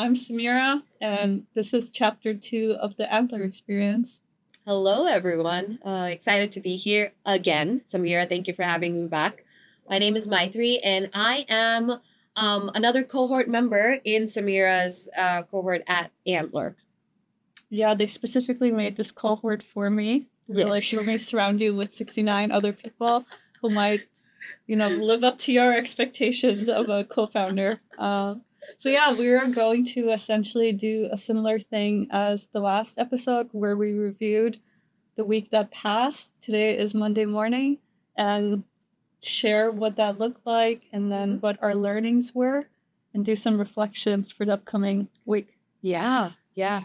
I'm Samira, and this is chapter 2 of the Antler experience. Hello, everyone. Excited to be here again. Samira, thank you for having me back. My name is Maitri, and I am another cohort member in Samira's cohort at Antler. Yeah, they specifically made this cohort for me. They're like, let me surround you with 69 other people who might, live up to your expectations of a co-founder. So yeah, we are going to essentially do a similar thing as the last episode where we reviewed the week that passed. Today is Monday morning, and share what that looked like and then what our learnings were and do some reflections for the upcoming week. Yeah.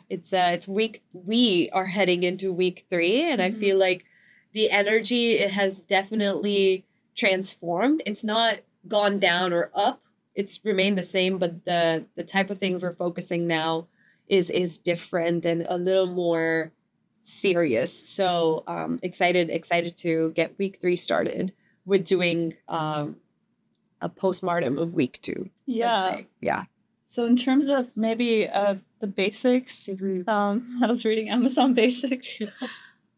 It's week. We are heading into week 3, and I feel like the energy it has definitely transformed. It's not gone down or up. It's remained the same, but the type of things we're focusing now is different and a little more serious. So excited to get week 3 started with doing a postmortem of week 2. Yeah. Yeah. So in terms of maybe the basics, I was reading Amazon Basics.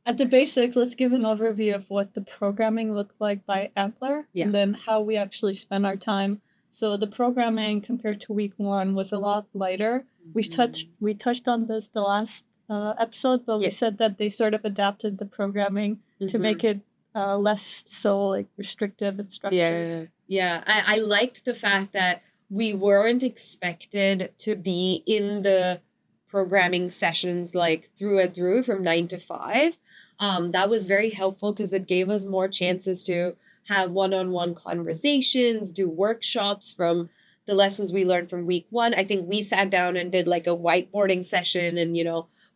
At the basics, let's give an overview of what the programming looked like by Antler, and then how we actually spend our time. So the programming compared to week 1 was a lot lighter. We touched on this the last episode, but we said that they sort of adapted the programming to make it less so like restrictive and structured. Yeah. I liked the fact that we weren't expected to be in the programming sessions like through and through from 9 to 5. That was very helpful because it gave us more chances to have one-on-one conversations, do workshops from the lessons we learned from week 1. I think we sat down and did like a whiteboarding session and,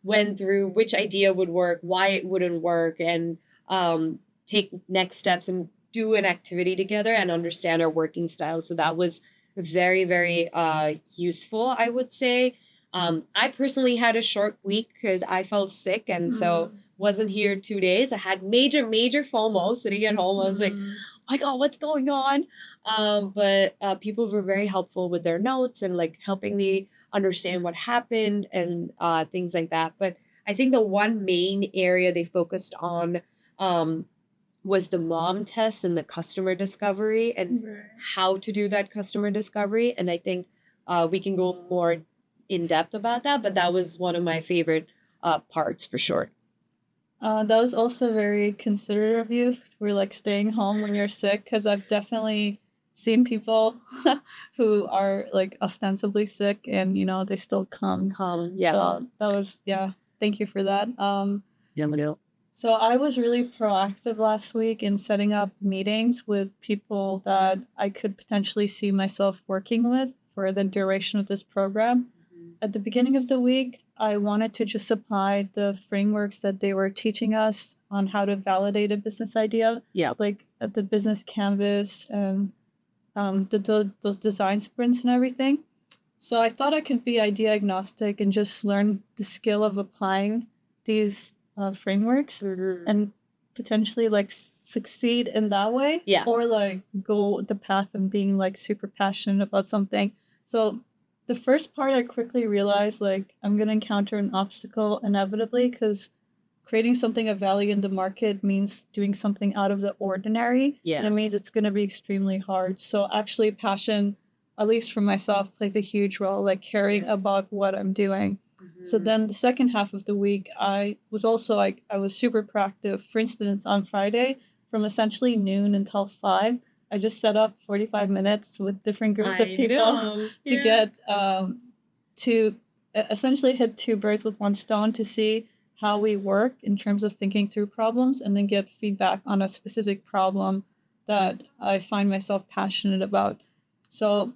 went through which idea would work, why it wouldn't work, and take next steps and do an activity together and understand our working style. So that was very, very useful, I would say. I personally had a short week because I felt sick and so wasn't here 2 days. I had major FOMO sitting at home. I was like, oh my God, what's going on? But people were very helpful with their notes and like helping me understand what happened and things like that. But I think the one main area they focused on was the mom test and the customer discovery and how to do that customer discovery. And I think we can go more in depth about that, but that was one of my favorite parts for sure. That was also very considerate of you for like staying home when you're sick, because I've definitely seen people who are like ostensibly sick and they still come. Yeah. So that was thank you for that. So I was really proactive last week in setting up meetings with people that I could potentially see myself working with for the duration of this program. At the beginning of the week, I wanted to just apply the frameworks that they were teaching us on how to validate a business idea. Yeah. Like at the business canvas and those design sprints and everything. So I thought I could be idea agnostic and just learn the skill of applying these frameworks and potentially like succeed in that way. Yeah. Or like go the path of being like super passionate about something. So the first part, I quickly realized like I'm going to encounter an obstacle inevitably because creating something of value in the market means doing something out of the ordinary. Yeah. And it means it's going to be extremely hard. So actually passion, at least for myself, plays a huge role, like caring about what I'm doing. So then the second half of the week, I was also like, I was super proactive. For instance, on Friday, from essentially noon until 5, I just set up 45 minutes with different groups of people to get, to essentially hit 2 birds with 1 stone to see how we work in terms of thinking through problems and then get feedback on a specific problem that I find myself passionate about. So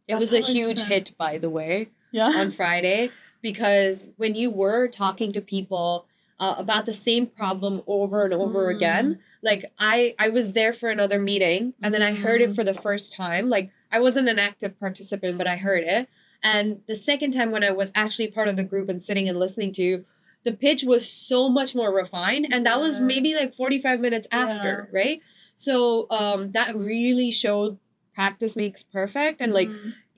it was a huge hit, by the way, on Friday, because when you were talking to people about the same problem over and over again, like I was there for another meeting and then I heard it for the first time. Like I wasn't an active participant, but I heard it. And the second time when I was actually part of the group and sitting and listening to you, the pitch was so much more refined. And that was maybe like 45 minutes after, right? So that really showed practice makes perfect. And like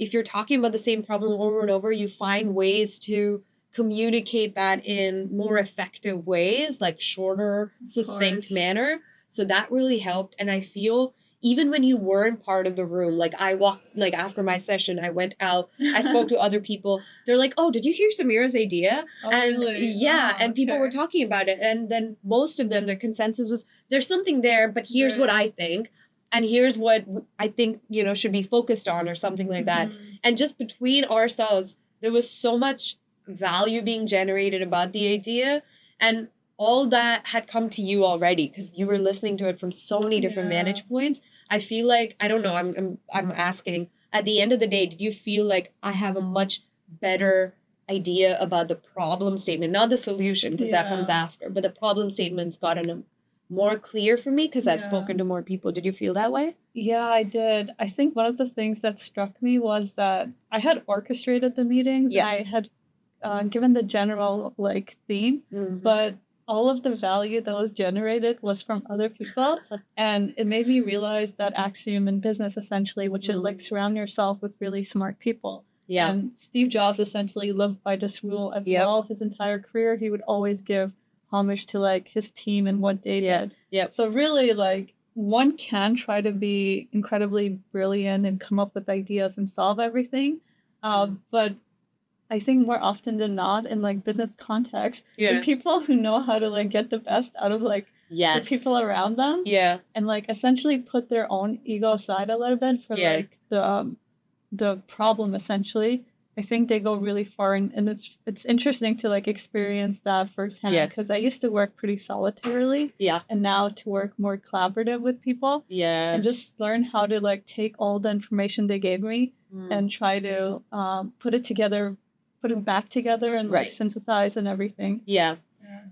if you're talking about the same problem over and over, you find ways to communicate that in more effective ways, like shorter, succinct course. manner. So that really helped. And I feel even when you weren't part of the room, like I walked, like after my session, I went out, I spoke to other people. They're like, oh, did you hear Samira's idea? Oh, And really? yeah, Oh, and people were okay. talking about it. And then most of them, their consensus was, there's something there, but here's what I think. And here's what I think, you know, should be focused on or something like that. Mhm. And just between ourselves, there was so much value being generated about the idea. And all that had come to you already because you were listening to it from so many different Yeah. vantage points. I feel like, I don't know, I'm asking, at the end of the day, did you feel like I have a much better idea about the problem statement, not the solution, because that comes Yeah. after, but the problem statement's gotten more clear for me because I've Yeah. spoken to more people. Did you feel that way? Yeah, I did. I think one of the things that struck me was that I had orchestrated the meetings and Yeah. I had given the general like theme, but all of the value that was generated was from other people, and it made me realize that axiom in business essentially, which is like surround yourself with really smart people. Yeah. And Steve Jobs essentially lived by this rule as Yep. well. His entire career, he would always give homage to like his team and what they Yeah. did. Yep. So really, like one can try to be incredibly brilliant and come up with ideas and solve everything, but I think more often than not in like business context, the people who know how to like get the best out of like the people around them, Yeah. and like essentially put their own ego aside a little bit for Yeah. like the problem essentially. I think they go really far, and it's interesting to like experience that firsthand Yeah. because I used to work pretty solitarily, Yeah. and now to work more collaborative with people Yeah. and just learn how to like take all the information they gave me and try to put it together, put it back together and like Right. synthesize and everything. Yeah.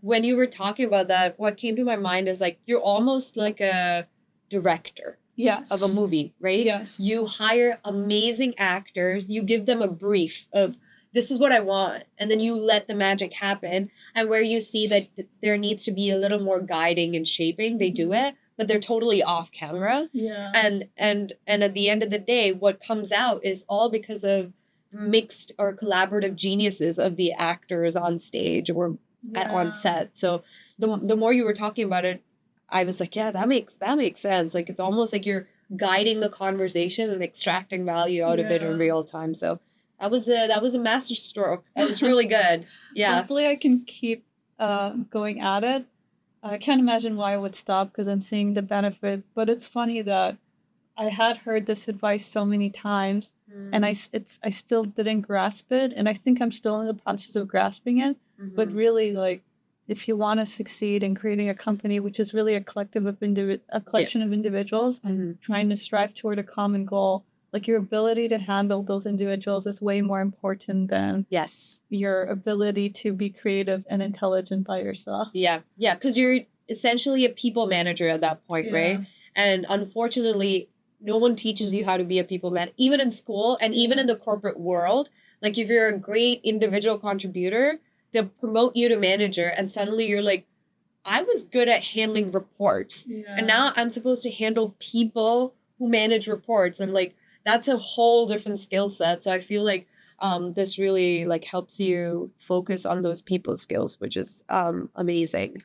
When you were talking about that, what came to my mind is like you're almost like a director Yes. of a movie, right? Yes. You hire amazing actors, you give them a brief of this is what I want, and then you let the magic happen. And where you see that there needs to be a little more guiding and shaping, they do it, but they're totally off camera. Yeah. And at the end of the day, what comes out is all because of mixed or collaborative geniuses of the actors on stage or on set. So the more you were talking about it, I was like, yeah, that makes sense. Like it's almost like you're guiding the conversation and extracting value out of it in real time. So that was a master stroke. That was really good. Yeah. Hopefully I can keep going at it. I can't imagine why I would stop because I'm seeing the benefit. But it's funny that I had heard this advice so many times, and I still didn't grasp it, and I think I'm still in the process of grasping it. But really, like, if you want to succeed in creating a company, which is really a collective of a collection of individuals trying to strive toward a common goal, like your ability to handle those individuals is way more important than your ability to be creative and intelligent by yourself. Yeah, because you're essentially a people manager at that point, right? And unfortunately, no one teaches you how to be a people man, even in school and even in the corporate world. Like if you're a great individual contributor, they'll promote you to manager, and suddenly you're like, I was good at handling reports, and now I'm supposed to handle people who manage reports, and like that's a whole different skill set. So I feel like this really like helps you focus on those people skills, which is amazing.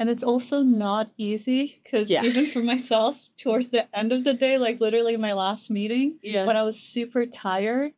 And it's also not easy because even for myself, towards the end of the day, like literally my last meeting, when I was super tired,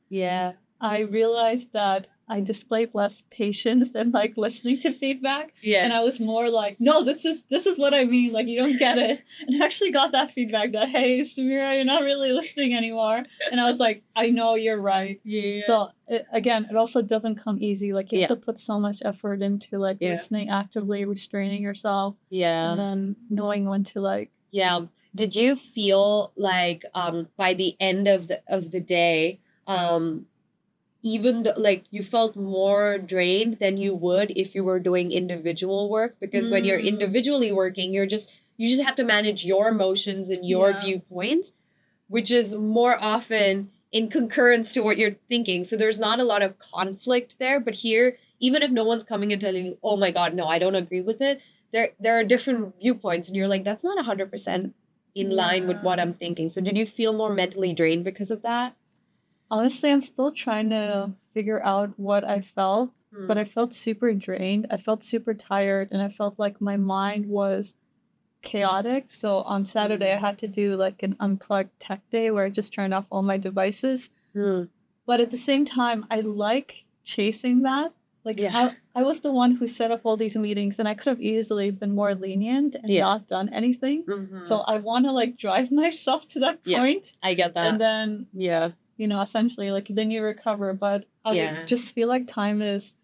I realized that I displayed less patience than like listening to feedback. And I was more like, no, this is what I mean. Like, you don't get it. And I actually got that feedback that, hey, Samira, you're not really listening anymore. And I was like, I know you're right. So it also doesn't come easy. Like you have to put so much effort into like listening actively, restraining yourself. And then knowing when to like. Did you feel like by the end of the day, even like you felt more drained than you would if you were doing individual work? Because when you're individually working, you just have to manage your emotions and your viewpoints, which is more often in concurrence to what you're thinking. So there's not a lot of conflict there. But here, even if no one's coming and telling you, oh my God, no, I don't agree with it, there are different viewpoints, and you're like, that's not 100% in line with what I'm thinking. So did you feel more mentally drained because of that? Honestly, I'm still trying to figure out what I felt, but I felt super drained. I felt super tired, and I felt like my mind was chaotic. So on Saturday, I had to do like an unplugged tech day where I just turned off all my devices. Mm. But at the same time, I like chasing that. Like Yeah. I was the one who set up all these meetings, and I could have easily been more lenient and Yeah. not done anything. Mhm. So I want to like drive myself to that Yeah. point, I get that. and then Yeah. essentially like then you recover. But I Yeah. just feel like time is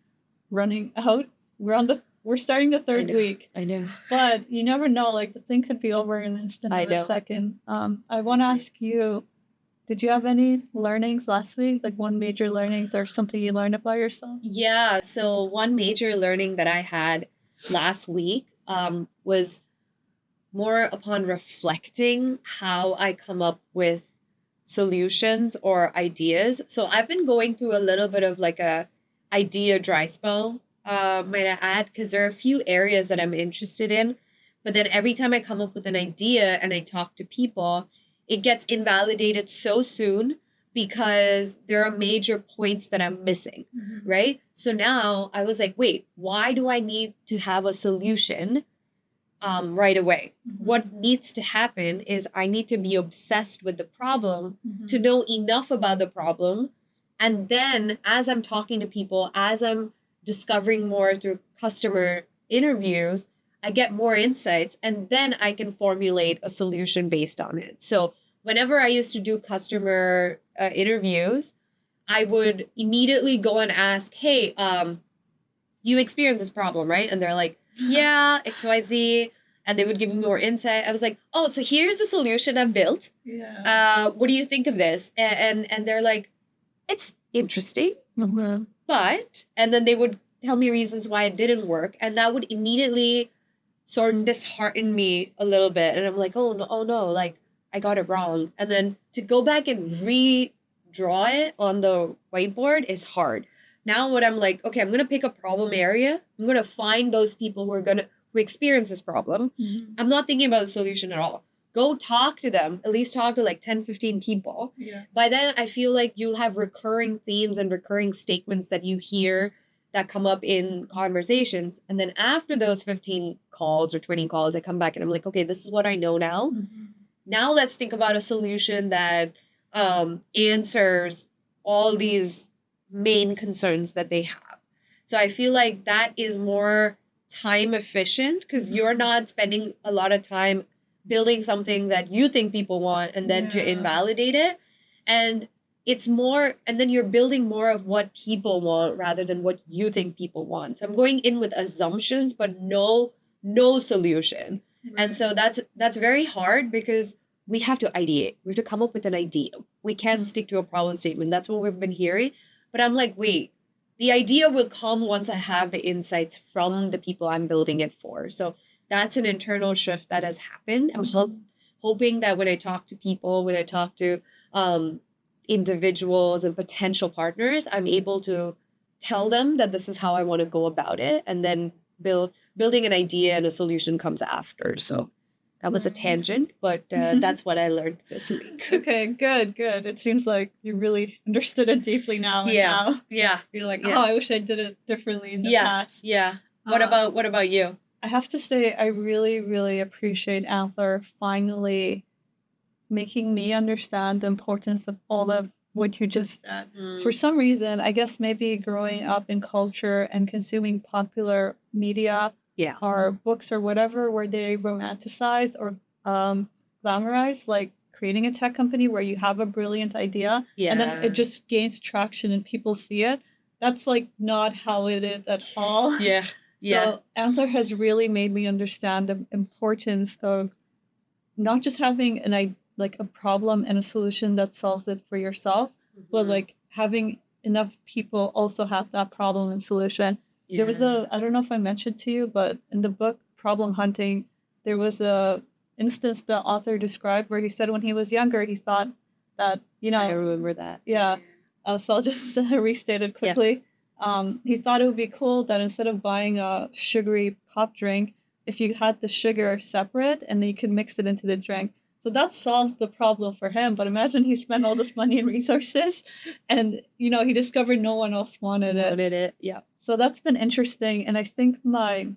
running out. We're starting the I third know. week, I know. but you never know. Like the thing could be over in an instant I of know. a second. I want to ask you, did you have any learnings last week? Like one major learnings or something you learned about yourself? Yeah. So one major learning that I had last week was more upon reflecting how I come up with solutions or ideas. So I've been going through a little bit of like a idea dry spell, might I add, because there are a few areas that I'm interested in. But then every time I come up with an idea and I talk to people, it gets invalidated so soon because there are major points that I'm missing, right? So now I was like, wait, why do I need to have a solution right away? What needs to happen is I need to be obsessed with the problem to know enough about the problem. And then as I'm talking to people, as I'm discovering more through customer interviews, I get more insights and then I can formulate a solution based on it. So whenever I used to do customer interviews, I would immediately go and ask, hey, you experience this problem, right? And they're like, yeah, XYZ. And they would give me more insight. I was like, oh, so here's the solution I've built. Yeah. What do you think of this? And they're like, it's interesting, but, and then they would tell me reasons why it didn't work. And that would immediately sort of dishearten me a little bit. And I'm like, oh no, like I got it wrong. And then to go back and redraw it on the whiteboard is hard. Now what I'm like, okay, I'm gonna pick a problem area. I'm gonna find those people who experience this problem. I'm not thinking about the solution at all. Go talk to them, at least talk to like 10, 15 people. Yeah. By then I feel like you'll have recurring themes and recurring statements that you hear that come up in conversations. And then after those 15 calls or 20 calls, I come back and I'm like, okay, this is what I know now. Now let's think about a solution that answers all these main concerns that they have. So I feel like that is more time efficient because you're not spending a lot of time building something that you think people want and then to invalidate it. And it's more, and then you're building more of what people want rather than what you think people want. So I'm going in with assumptions, but no solution. Right. And so that's very hard because we have to ideate. We have to come up with an idea. We can't stick to a problem statement. That's what we've been hearing. But I'm like, wait, the idea will come once I have the insights from the people I'm building it for. So that's an internal shift that has happened. I'm hoping that when I talk to people, when I talk to individuals and potential partners, I'm able to tell them that this is how I want to go about it, and then building an idea and a solution comes after. So that was a tangent, but that's what I learned this week. Okay, good. It seems like you really understood it deeply now. And now you're like, oh, I wish I did it differently in the past. Yeah. What about you? I have to say, I really, really appreciate Antler finally making me understand the importance of all of what you just said. For some reason, I guess maybe growing up in culture and consuming popular media or books or whatever where they romanticize or glamorize, like creating a tech company where you have a brilliant idea and then it just gains traction and people see it. That's like not how it is at all. So Antler has really made me understand the importance of not just having a problem and a solution that solves it for yourself, but like having enough people also have that problem and solution. There was I don't know if I mentioned to you, but in the book Problem Hunting, there was a instance the author described where he said when he was younger, he thought that, I remember that. So I'll just restate it quickly. He thought it would be cool that instead of buying a sugary pop drink, if you had the sugar separate and then you could mix it into the drink. So that solved the problem for him. But imagine he spent all this money and resources and, he discovered no one else wanted it. Wanted it. Yeah. So that's been interesting. And I think my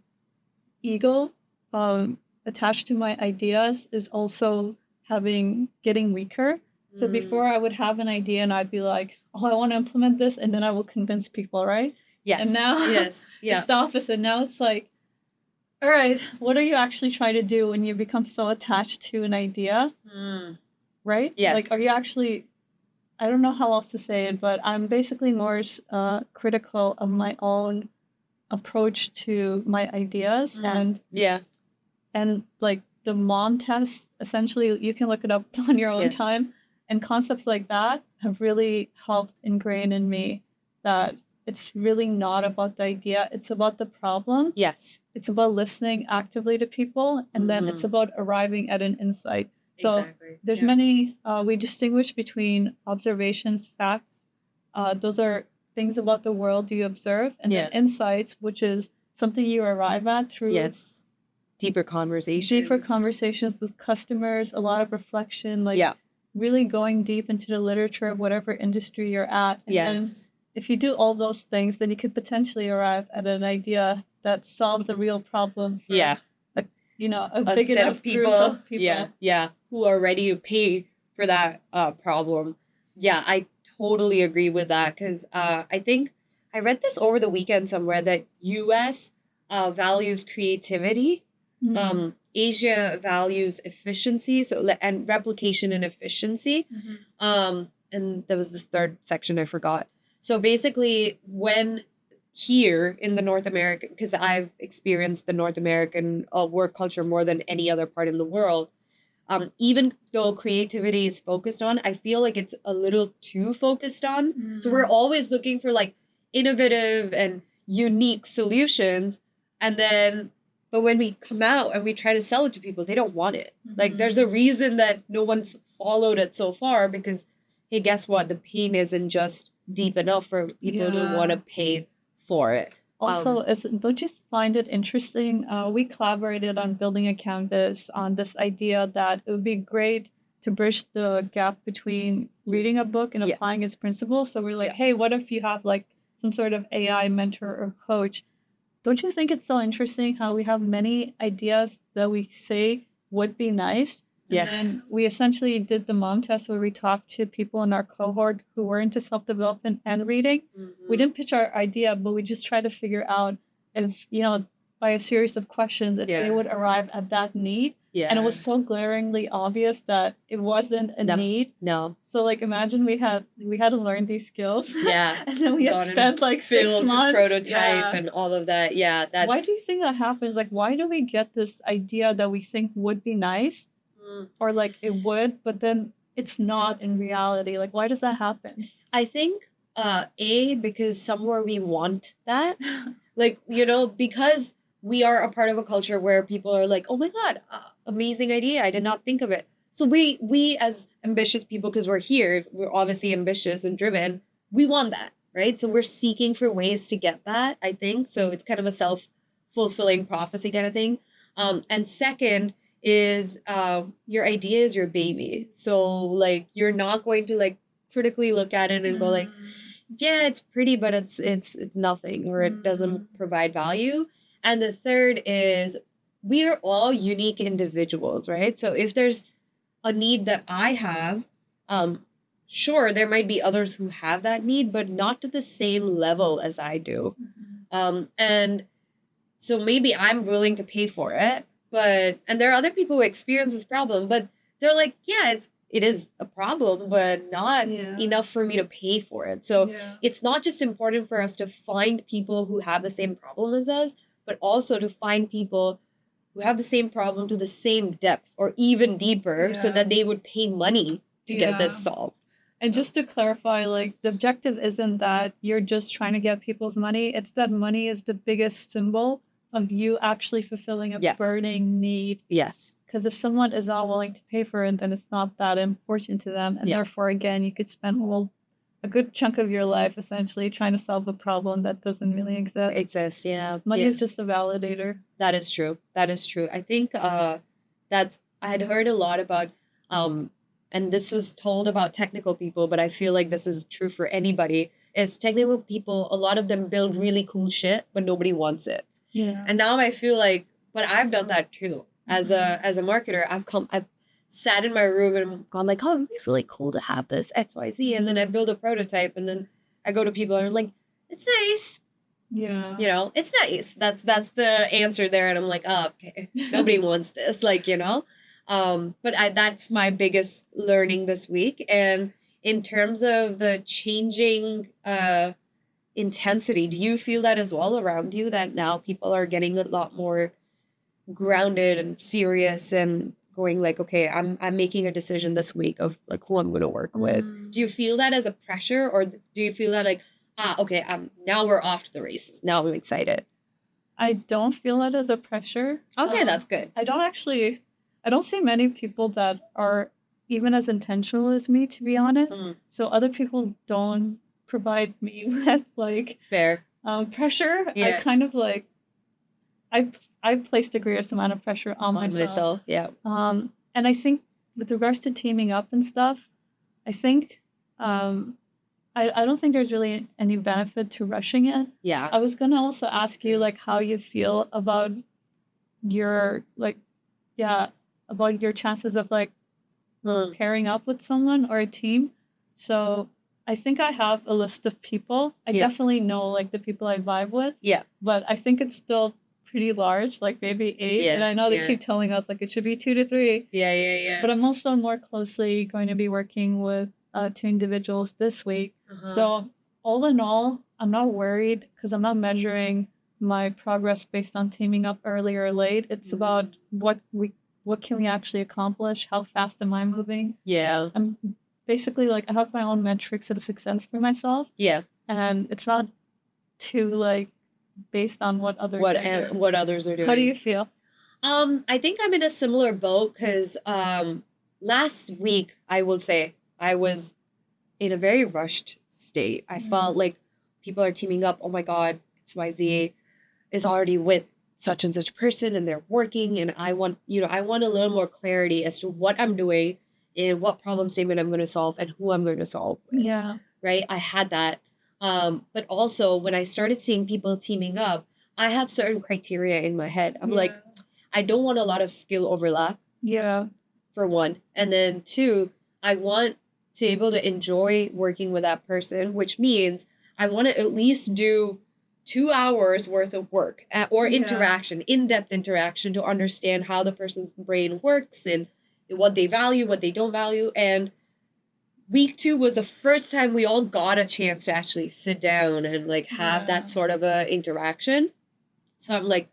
ego attached to my ideas is also getting weaker. So before I would have an idea and I'd be like, oh, I want to implement this, and then I will convince people, right? Yes. And now yes. Yeah. it's the opposite. Now it's like, all right, what are you actually trying to do when you become so attached to an idea? Right? Yes. Like, are you actually, I don't know how else to say it, but I'm basically more critical of my own approach to my ideas. And like the mom test, essentially, you can look it up on your own time. And concepts like that have really helped ingrain in me that it's really not about the idea. It's about the problem. Yes. It's about listening actively to people. And then it's about arriving at an insight. So there's many, we distinguish between observations, facts. Those are things about the world you observe. And then insights, which is something you arrive at through deeper conversations with customers, a lot of reflection, like really going deep into the literature of whatever industry you're at. And then if you do all those things, then you could potentially arrive at an idea that solves a real problem for a big set enough of people. Group of people. Who are ready to pay for that problem. Yeah, I totally agree with that, because I think I read this over the weekend somewhere that US values creativity. Asia values efficiency, and replication and efficiency. And there was this third section I forgot. So basically, when here in the North American, because I've experienced the North American work culture more than any other part in the world, even though creativity is focused on, I feel like it's a little too focused on. So we're always looking for like innovative and unique solutions, but when we come out and we try to sell it to people, they don't want it. Like, there's a reason that no one's followed it so far, because, hey, guess what? The pain isn't just deep enough for people to want to pay for it. Also, don't you find it interesting? We collaborated on building a canvas on this idea that it would be great to bridge the gap between reading a book and applying its principles. So we're like, hey, what if you have like some sort of AI mentor or coach? Don't you think it's so interesting how we have many ideas that we say would be nice? And we essentially did the mom test where we talked to people in our cohort who were into self-development and reading. We didn't pitch our idea, but we just tried to figure out if, by a series of questions, if they would arrive at that need. And it was so glaringly obvious that it wasn't a need. No. So like, imagine we had to learn these skills. And then we had spent like 6 months to prototype and all of that. That's why do you think that happens? Like, why do we get this idea that we think would be nice? Or like it would, but then it's not in reality. Like, why does that happen? I think because somewhere we want that. Like, because we are a part of a culture where people are like, oh my God, amazing idea. I did not think of it. So we as ambitious people, because we're obviously ambitious and driven, we want that, right? So we're seeking for ways to get that, I think. So it's kind of a self-fulfilling prophecy kind of thing. And second is your idea is your baby. So like, you're not going to like critically look at it and go like, yeah, it's pretty, but it's nothing, or it doesn't provide value. And the third is we are all unique individuals, right? So if there's a need that I have, sure, there might be others who have that need, but not to the same level as I do. And so maybe I'm willing to pay for it, and there are other people who experience this problem, but they're like, yeah, it is a problem, but not enough for me to pay for it. So it's not just important for us to find people who have the same problem as us, but also to find people who have the same problem to the same depth or even deeper, so that they would pay money to get this solved. And just to clarify, like, the objective isn't that you're just trying to get people's money. It's that money is the biggest symbol of you actually fulfilling a burning need. Because if someone is not willing to pay for it, then it's not that important to them. And therefore, again, you could spend a good chunk of your life essentially trying to solve a problem that doesn't really exist. Money is just a validator. That is true. I think I had heard a lot about And this was told about technical people, but I feel like this is true for anybody, is technical people, a lot of them build really cool shit, but nobody wants it. Yeah. And now I feel like, but I've done that too. As a marketer, I've sat in my room and gone like, oh, it'd be really cool to have this XYZ. And then I build a prototype and then I go to people and I'm like, it's nice. Yeah. You know, it's nice. That's the answer there. And I'm like, oh, okay. Nobody wants this. Like, you know. But that's my biggest learning this week. And in terms of the changing intensity, do you feel that as well around you, that now people are getting a lot more grounded and serious and going like, okay, I'm making a decision this week of like who I'm going to work with? Do you feel that as a pressure, or do you feel that like, okay, now we're off to the races, now I'm excited? I don't feel it as a pressure. Okay, that's good. I don't see many people that are even as intentional as me, to be honest. So other people don't provide me with like fair pressure. I kind of like I've placed a great amount of pressure on myself. Yeah. And I think with regards to teaming up and stuff, I think I don't think there's really any benefit to rushing it. Yeah. I was gonna also ask you like how you feel about your about your chances of like pairing up with someone or a team. So I think I have a list of people. I definitely know like the people I vibe with. Yeah. But I think it's still pretty large, like maybe 8. Yeah. And I know they keep telling us like it should be 2 to 3. Yeah. But I'm also more closely going to be working with 2 individuals this week. So all in all, I'm not worried because I'm not measuring my progress based on teaming up early or late. It's about what can we actually accomplish? How fast am I moving? Yeah. I'm basically like I have my own metrics of success for myself. Yeah. And it's not too like based on what others what others are doing. How do you feel? I think I'm in a similar boat because last week I will say I was in a very rushed state. I felt like people are teaming up. Oh my God, XYZ is already with such and such person and they're working, and I want a little more clarity as to what I'm doing and what problem statement I'm going to solve and who I'm going to solve with. Yeah. Right? I had that. But also when I started seeing people teaming up, I have certain criteria in my head. I'm like, I don't want a lot of skill overlap. Yeah. For one. And then 2, I want to be able to enjoy working with that person, which means I want to at least do 2 hours worth of work or interaction, in-depth interaction, to understand how the person's brain works and what they value, what they don't value. And week 2 was the first time we all got a chance to actually sit down and like have that sort of a interaction. So I'm like,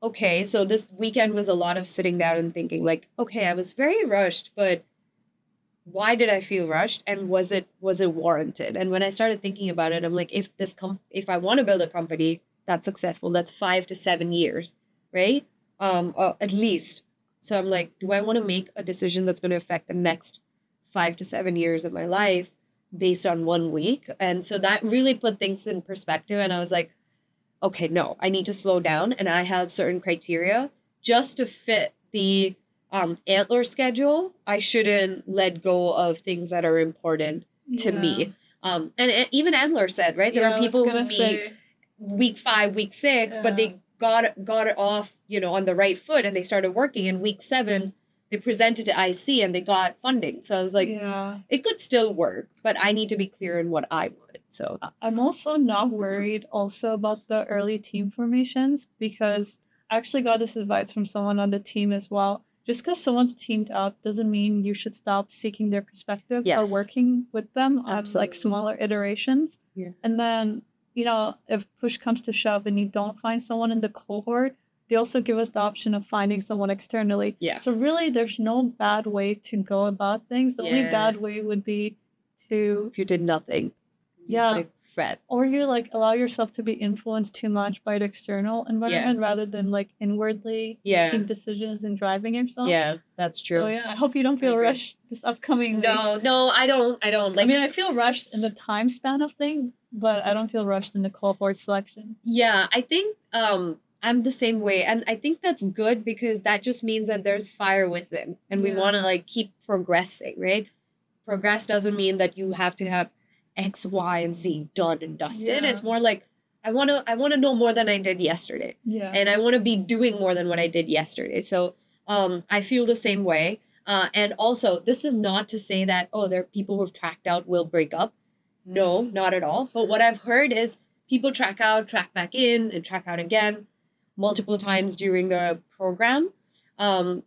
okay, so this weekend was a lot of sitting down and thinking like, okay, I was very rushed, but why did I feel rushed, and was it warranted? And when I started thinking about it, I'm like, if I want to build a company that's successful, that's 5 to 7 years, right? At least. So I'm like, do I want to make a decision that's going to affect the next 5 to 7 years of my life based on 1 week? And so that really put things in perspective. And I was like, okay, no, I need to slow down. And I have certain criteria just to fit the Antler schedule. I shouldn't let go of things that are important to me. And even Antler said, right, there are people who meet week 5, week 6, but they got it off, on the right foot, and they started working in week 7. They presented to IC and they got funding. So I was like, it could still work, but I need to be clear in what I want. So I'm also not worried also about the early team formations, because I actually got this advice from someone on the team as well. Just because someone's teamed up doesn't mean you should stop seeking their perspective or working with them on like smaller iterations. Yeah. And then, if push comes to shove and you don't find someone in the cohort, they also give us the option of finding someone externally. Yeah. So really, there's no bad way to go about things. The only bad way would be if you did nothing. Like fret. Or you like allow yourself to be influenced too much by the external environment rather than like inwardly making decisions and driving yourself. Yeah, that's true. So I hope you don't feel rushed this upcoming week. No, I don't. Like, I mean, I feel rushed in the time span of things, but I don't feel rushed in the cohort selection. Yeah, I think I'm the same way. And I think that's good because that just means that there's fire within and we want to like keep progressing, right? Progress doesn't mean that you have to have X, Y, and Z done and dusted. Yeah. It's more like I want to know more than I did yesterday. Yeah. And I want to be doing more than what I did yesterday. So I feel the same way. And also, this is not to say that, oh, there are people who've tracked out will break up. No, not at all. But what I've heard is people track out, track back in, and track out again multiple times during the program.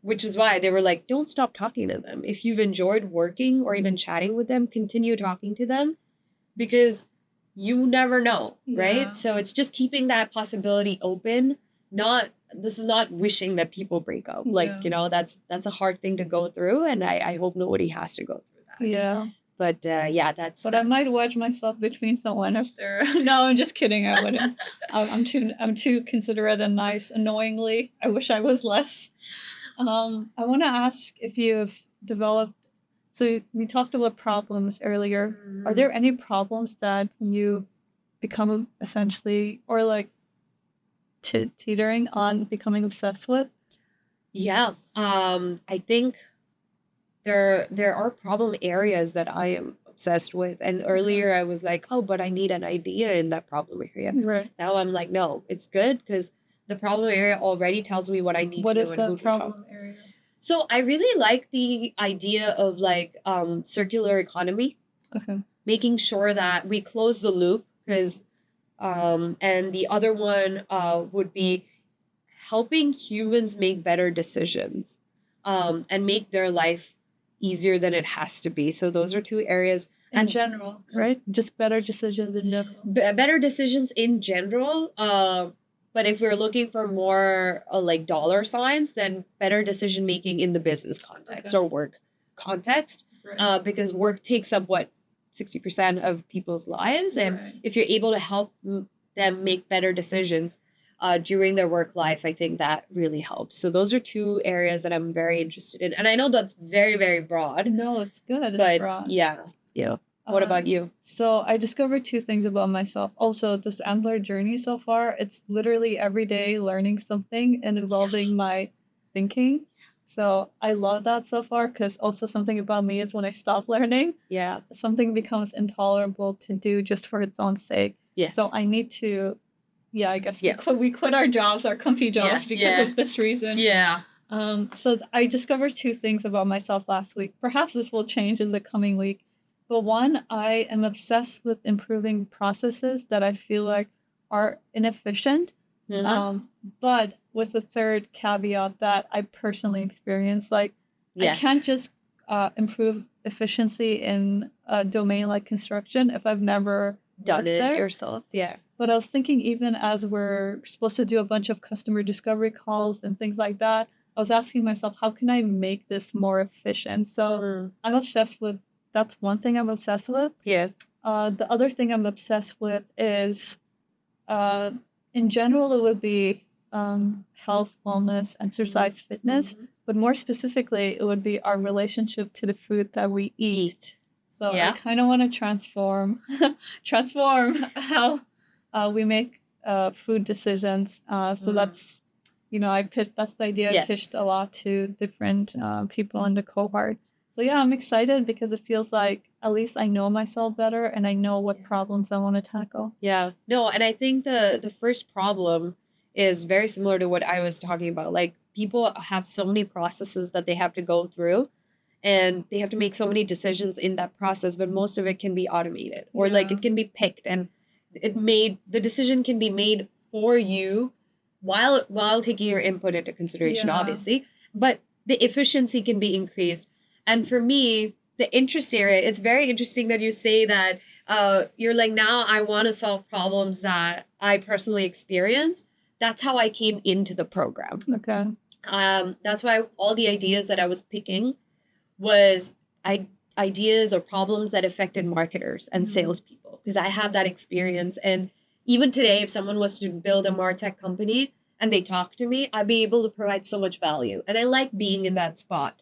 Which is why they were like, don't stop talking to them. If you've enjoyed working or even chatting with them, continue talking to them because you never know, Yeah. right? So it's just keeping that possibility open. This is not wishing that people break up. Like, Yeah. you know, that's a hard thing to go through. And I hope nobody has to go through that. Yeah. But yeah, that's. But I might wedge myself between someone if they're. No, I'm just kidding. I wouldn't. I'm too considerate and nice. Annoyingly, I wish I was less. I want to ask if you've developed. So we talked about problems earlier. Are there any problems that you become essentially or like teetering on becoming obsessed with? Yeah. I think there are problem areas that I am obsessed with. And earlier I was like, oh, but I need an idea in that problem area. Right. Now I'm like, no, it's good because the problem area already tells me what I need What to is do and who that to talk. problem area? So I really like the idea of like circular economy, Okay. making sure that we close the loop because and the other one would be helping humans make better decisions and make their life easier than it has to be. So those are two areas. In general, right? Just better decisions in general. Better decisions in general. But if we're looking for more like dollar signs, then better decision making in the business context or work context. Right. Because work takes up 60% of people's lives. And Right. if you're able to help them make better decisions during their work life, I think that really helps. So those are two areas that I'm very interested in. And I know that's very, very broad. No, it's good. It's But broad. yeah. What about you? So I discovered two things about myself. Also, this Antler journey so far, it's literally every day learning something and evolving my thinking. So I love that so far because also something about me is when I stop learning, Yeah. something becomes intolerable to do just for its own sake. Yes. So I need to, I guess Yeah. we quit our jobs, our comfy jobs because of this reason. Yeah. So I discovered two things about myself last week. Perhaps this will change in the coming week. But one, I am obsessed with improving processes that I feel like are inefficient. But with the third caveat that I personally experienced, like Yes. I can't just improve efficiency in a domain like construction if I've never done worked it there. yourself. Yeah. But I was thinking, even as we're supposed to do a bunch of customer discovery calls and things like that, I was asking myself, how can I make this more efficient? So I'm obsessed with, that's one thing I'm obsessed with. Yeah. The other thing I'm obsessed with is, in general, it would be health, wellness, exercise, fitness. But more specifically, it would be our relationship to the food that we eat. So I kind of want to transform how we make food decisions. So that's, that's the idea I pitched a lot to different people in the cohort. So yeah, I'm excited because it feels like at least I know myself better and I know what problems I want to tackle. Yeah. No, and I think the first problem is very similar to what I was talking about. Like people have so many processes that they have to go through and they have to make so many decisions in that process, but most of it can be automated or like it can be picked and the decision can be made for you while taking your input into consideration, obviously, but the efficiency can be increased. And for me, the interest area, it's very interesting that you say that you're like, now I want to solve problems that I personally experience. That's how I came into the program. Okay. That's why all the ideas that I was picking was ideas or problems that affected marketers and salespeople, because I have that experience. And even today, if someone was to build a MarTech company and they talk to me, I'd be able to provide so much value. And I like being in that spot.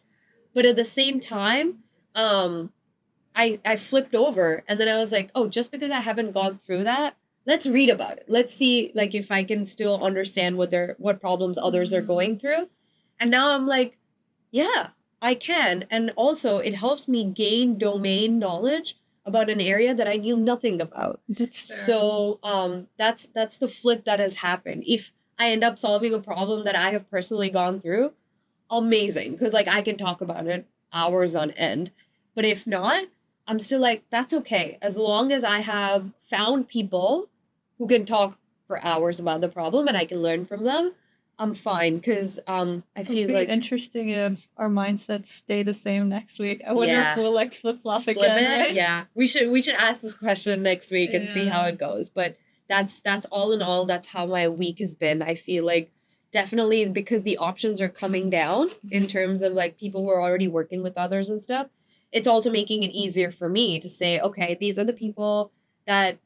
But at the same time, I flipped over and then I was like, oh, just because I haven't gone through that let's read about it. Let's see like if I can still understand what problems others are going through. And now I'm like, yeah, I can. And also it helps me gain domain knowledge about an area that I knew nothing about. That's fair. So that's the flip that has happened. If I end up solving a problem that I have personally gone through, amazing, because like I can talk about it hours on end. But if not, I'm still like, that's okay. As long as I have found people who can talk for hours about the problem and I can learn from them, I'm fine. Because I It'll feel be like interesting if our mindsets stay the same next week. I wonder Yeah. if we'll like flip flop flip again, it. right? Yeah, we should ask this question next week and see how Yeah. it goes. But that's all in all, that's how my week has been. I feel like definitely because the options are coming down in terms of like people who are already working with others and stuff. It's also making it easier for me to say, okay, these are the people that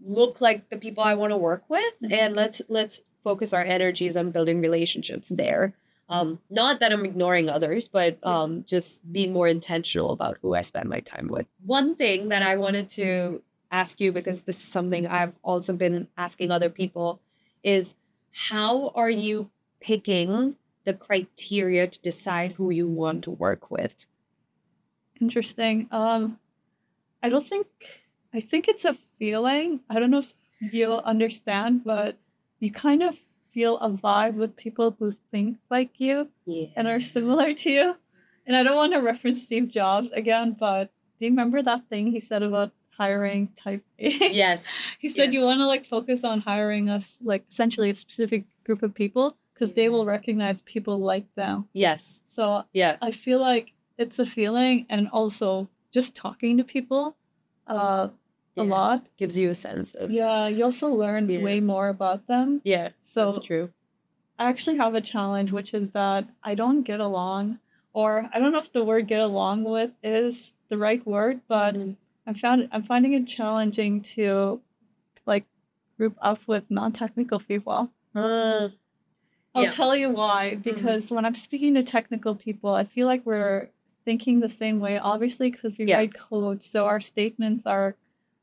look like the people I want to work with, and let's focus our energies on building relationships there. Not that I'm ignoring others, but just being more intentional about who I spend my time with. One thing that I wanted to ask you, because this is something I've also been asking other people, is how are you picking the criteria to decide who you want to work with? Interesting. I think it's a feeling. I don't know if you'll understand, but you kind of feel a vibe with people who think like you and are similar to you. And I don't want to reference Steve Jobs again, but do you remember that thing he said about hiring type A? Yes. He said you Yes. want to like focus on hiring us like essentially a specific group of people because they will recognize people like them. Yes. So Yeah. I feel like it's a feeling, and also just talking to people a Yeah. lot. Gives you a sense of Yeah, you also learn Yeah. way more about them. Yeah, So that's true. I actually have a challenge, which is that I don't get along, or I don't know if the word get along with is the right word, but I'm finding it challenging to like group up with non-technical people. I'll Yeah. tell you why, because when I'm speaking to technical people, I feel like we're thinking the same way, obviously, because we Yeah. write code, so our statements are,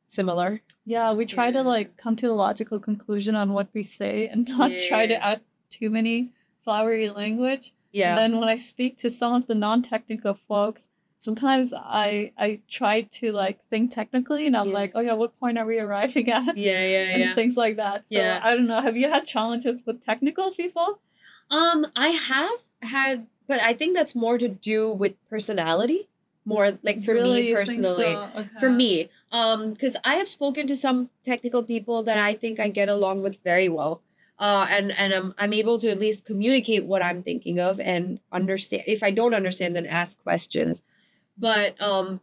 Similar. yeah, we try to like come to a logical conclusion on what we say and not try to add too many flowery language. Yeah. And then when I speak to some of the non-technical folks, sometimes I try to like think technically, and I'm Yeah. like, oh yeah, what point are we arriving at? And things like that. So Yeah. I don't know. Have you had challenges with technical people? I have had, but I think that's more to do with personality. More like for Really, me you think personally. so? Okay. For me, because I have spoken to some technical people that I think I get along with very well. And I'm able to at least communicate what I'm thinking of and understand. If I don't understand, then ask questions. But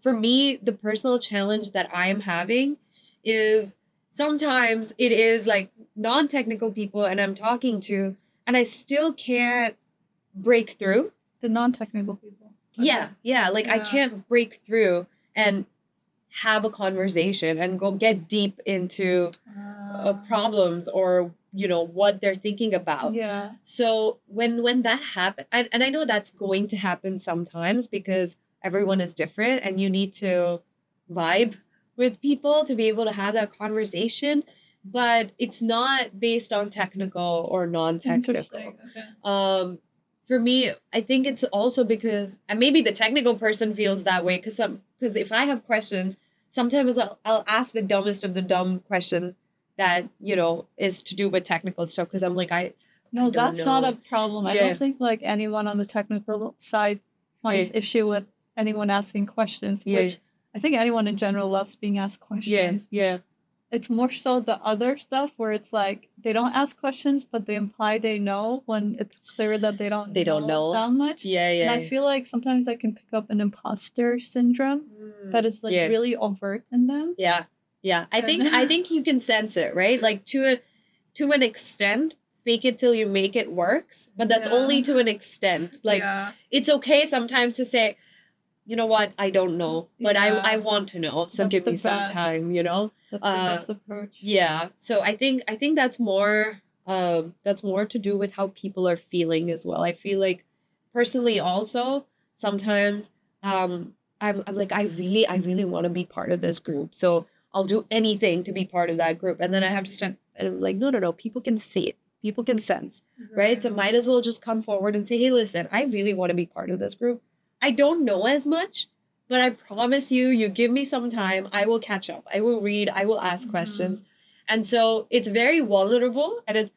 for me, the personal challenge that I am having is sometimes it is like non-technical people and I'm talking to, and I still can't break through. The non-technical people. Yeah. Like I Yeah. can't break through and have a conversation and go get deep into problems or what they're thinking about. Yeah. So when that happens, and I know that's going to happen sometimes because everyone is different and you need to vibe with people to be able to have that conversation, but it's not based on technical or non-technical. Interesting. Okay. For me, I think it's also because, and maybe the technical person feels that way because if I have questions, sometimes I'll ask the dumbest of the dumb questions that is to do with technical stuff because I'm like No, I don't that's not know. a problem. I Yeah. don't think like anyone on the technical side finds issue with anyone asking questions, Yeah. which I think anyone in general loves being asked questions. Yeah. It's more so the other stuff where it's like they don't ask questions, but they imply they know when it's clear that they don't know that much. Yeah. And I feel like sometimes I can pick up an imposter syndrome that is like really overt in them. Yeah. I think you can sense it, right? Like to an extent, fake it till you make it works, but that's only to an extent. Like it's okay sometimes to say, you know what, I don't know, but I want to know. So That's give the me some best. time, That's the best approach. Yeah. So I think that's more to do with how people are feeling as well. I feel like personally also sometimes I'm like I really want to be part of this group. So I'll do anything to be part of that group. And then I have to step and I'm like, no, people can see it. People can sense, right? So might as well just come forward and say, hey, listen, I really want to be part of this group. I don't know as much, but I promise you, you give me some time, I will catch up. I will read, I will ask questions. And so it's very vulnerable, and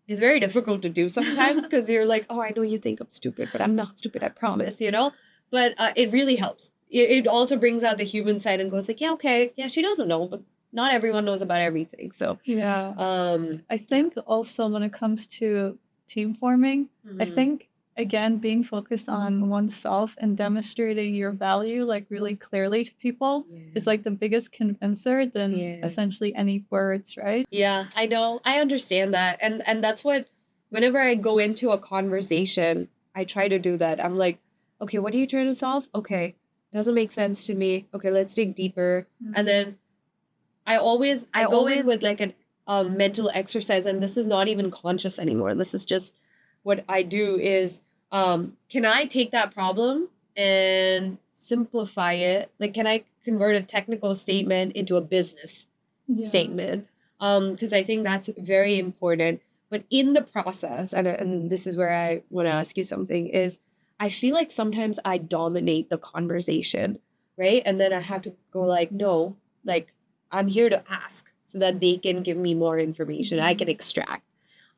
it's very difficult to do sometimes because you're like, oh, I know you think I'm stupid, but I'm not stupid, I promise, you know? But it really helps. It also brings out the human side and goes like, yeah, okay, yeah, she doesn't know, but not everyone knows about everything. So I think also when it comes to team forming, I think again being focused on oneself and demonstrating your value like really clearly to people is like the biggest convincer than essentially any words, right? Yeah, I know. I understand that. And that's what, whenever I go into a conversation, I try to do that. I'm like, okay, what are you trying to solve? Okay, doesn't make sense to me. Okay, let's dig deeper. And then I go in with like a mental exercise, and this is not even conscious anymore. This is just what I do is, can I take that problem and simplify it? Like, can I convert a technical statement into a business statement? Because I think that's very important. But in the process, and this is where I want to ask you something, is I feel like sometimes I dominate the conversation, right? And then I have to go like, no, like, I'm here to ask so that they can give me more information I can extract.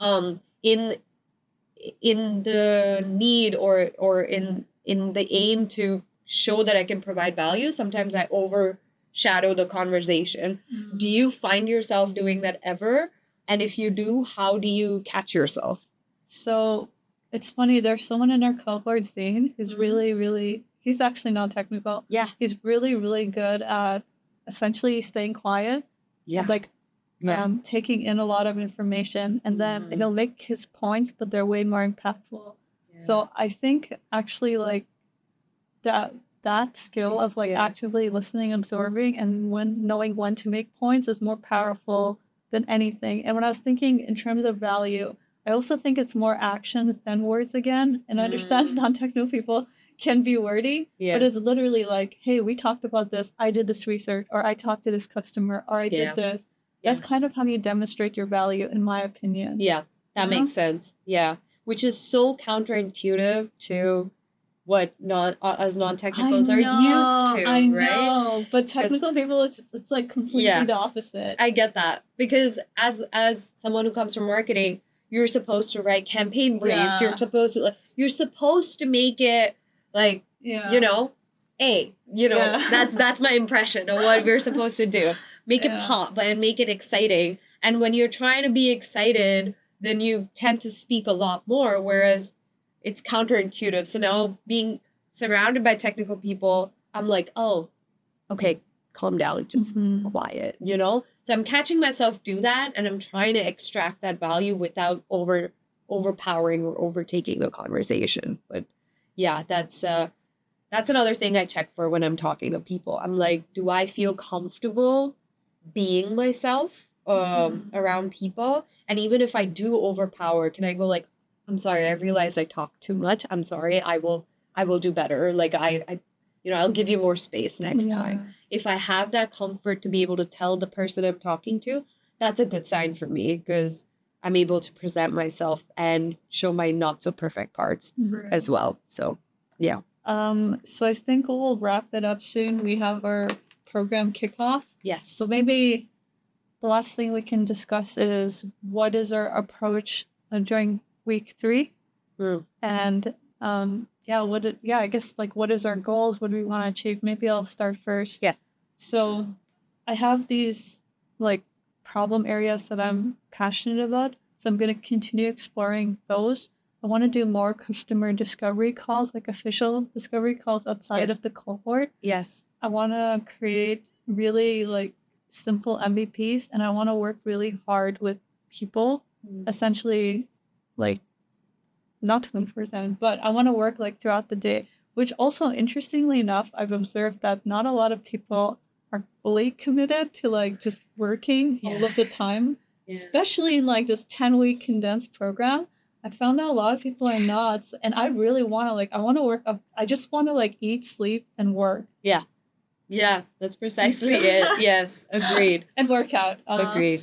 In the need or in the aim to show that I can provide value, sometimes I overshadow the conversation. Do you find yourself doing that ever? And if you do, how do you catch yourself? So it's funny, there's someone in our cohort, Zane, who's really, he's actually non-technical. Yeah. He's really good at essentially staying quiet. Yeah. Like taking in a lot of information, and then he'll make his points, but they're way more impactful. Yeah. So I think actually like that skill of like actively listening, absorbing, and knowing when to make points is more powerful than anything. And when I was thinking in terms of value, I also think it's more actions than words again. And I understand non-technical people can be wordy, but it's literally like, hey, we talked about this, I did this research, or I talked to this customer, or I did this. That's kind of how you demonstrate your value, in my opinion. Yeah, that makes sense. Yeah, which is so counterintuitive to what us non-technicals are used to, I right? know, but technical people, it's like completely the opposite. I get that, because as someone who comes from marketing, you're supposed to write campaign briefs. You're supposed to make it like, you know, that's my impression of what we're supposed to do. Make it pop and make it exciting. And when you're trying to be excited, then you tend to speak a lot more, whereas it's counterintuitive. So now being surrounded by technical people, I'm like, oh, okay, calm down, just quiet, you know? So I'm catching myself do that, and I'm trying to extract that value without overpowering or overtaking the conversation. But yeah, that's another thing I check for when I'm talking to people. I'm like, do I feel comfortable being myself around people? And even if I do overpower, can I go like, I'm sorry, I realized I talked too much. I'm sorry, I will do better. Like I I'll give you more space next time. If I have that comfort to be able to tell the person I'm talking to, that's a good sign for me, because I'm able to present myself and show my not so perfect parts as well. So yeah. So I think we'll wrap it up soon. We have our program kickoff. Yes. So maybe the last thing we can discuss is what is our approach during week 3, and I guess like what is our goals? What do we want to achieve? Maybe I'll start first. Yeah. So I have these like problem areas that I'm passionate about. So I'm going to continue exploring those. I want to do more customer discovery calls, like official discovery calls outside of the cohort. Yes. I want to create really like simple MVPs, and I want to work really hard with people, essentially like not 24/7, but I want to work like throughout the day, which also interestingly enough, I've observed that not a lot of people are fully committed to like just working all of the time, especially in like this 10-week condensed program. I found that a lot of people are not, and I really want to I want to work up. I just want to like eat, sleep, and work. Yeah. Yeah, that's precisely it. Yes, agreed. And workout. Agreed.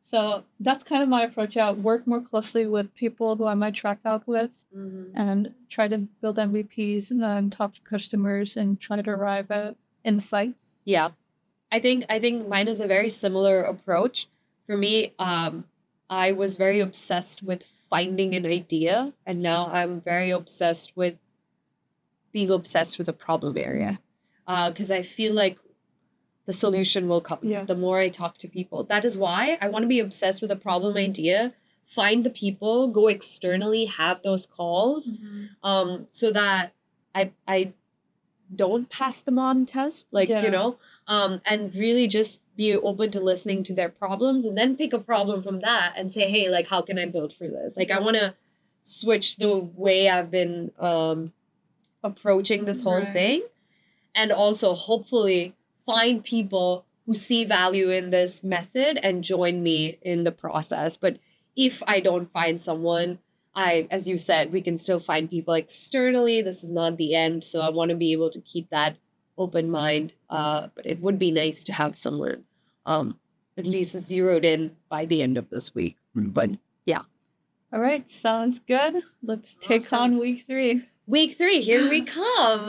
So that's kind of my approach. I work more closely with people who I might track out with and try to build MVPs and then talk to customers and try to arrive at insights. Yeah. I think mine is a very similar approach. For me, I was very obsessed with finding an idea, and now I'm very obsessed with being obsessed with a problem area. Because I feel like the solution will come Yeah. the more I talk to people. That is why I want to be obsessed with a problem idea, find the people, go externally, have those calls, so that I don't pass them on test, like, Yeah. and really just be open to listening to their problems and then pick a problem from that and say, hey, like, how can I build for this? Like, I want to switch the way I've been approaching this whole Right. thing, and also hopefully find people who see value in this method and join me in the process. But if I don't find someone, as you said, we can still find people externally. This is not the end. So I want to be able to keep that open mind. But it would be nice to have someone at least zeroed in by the end of this week. But yeah. All right. Sounds good. Let's take Awesome. on week 3. Week 3, here we come.